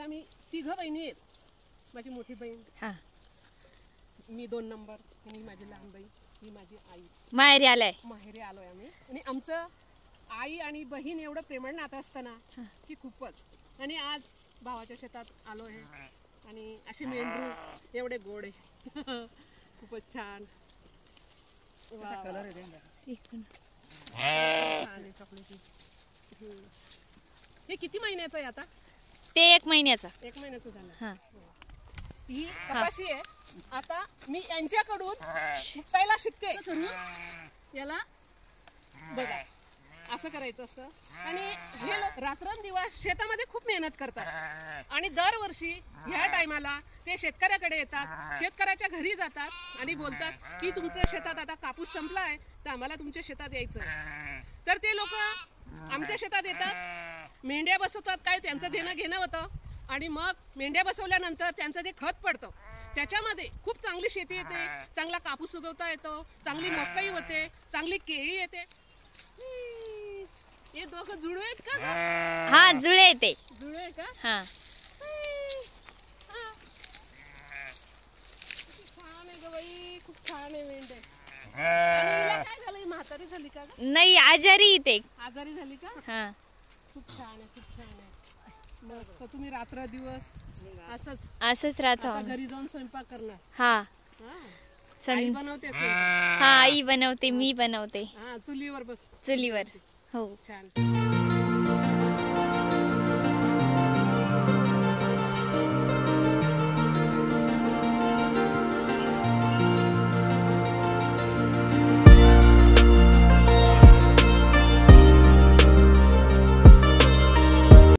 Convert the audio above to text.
आम्ही तिघ बहिणी आहेत. माझी मोठी बहीण, हा मी 2 नंबर, आणि माझी लहान बहीण, ही माझी आई. माहेरी आलाय. माहेरी आलोय आम्ही. आणि आमचं आई आणि बहीण एवढं प्रेमळ नातं असताना की खूपच. आणि आज भावाच्या शेतात आलो आहे आणि अशी मेंढरू एवढे गोड आहे. खूपच छान. कलर आहे शिकून. छान आहे चॉकलेटी. हे किती महिन्याचं आहे आता? ते 1 महिन्याचा. 1 महिन्याचं झालं. हा ही कपाशी आहे. आता मी यांच्याकडून पहिला शिकते. याला बघा असं करायचं असतं. आणि हे लोक रात्रंदिवस शेतामध्ये खूप मेहनत करतात आणि दरवर्षी ह्या टायमाला ते शेतकऱ्याकडे येतात, शेतकऱ्याच्या घरी जातात आणि बोलतात की तुमच्या शेतात आता कापूस संपलाय तर आम्हाला तुमच्या शेतात यायचं. तर ते लोक आमच्या शेतात येतात, मेंढ्या बसवतात, काय त्यांचं देणं घेणं होतं. आणि मग मेंढ्या बसवल्यानंतर त्यांचं जे खत पडतं त्याच्यामध्ये खूप चांगली शेती येते, चांगला कापूस उगवता येतो, चांगली मकई होते, चांगली केळी येते. हे दोघं जुळू आहेत का? हा जुळे येते. जुळू आहे का? हा छान आहे ग बाई, खूप छान आहे मेंढ्या. आणि हिला काय झालं, ही म्हातारी झाली का ग? नाही आजारी येते. आजारी झाली का? हा खूप छान आहे, खूप छान आहे. मस्त. तुम्ही रात्र दिवस असंच राहतो. आता घरी जाऊन स्वयंपाक करणार? हा आई बनवते स्वयंपाक? हा आई बनवते, मी बनवते. हा चुलीवर बस. चुलीवर. हो छान.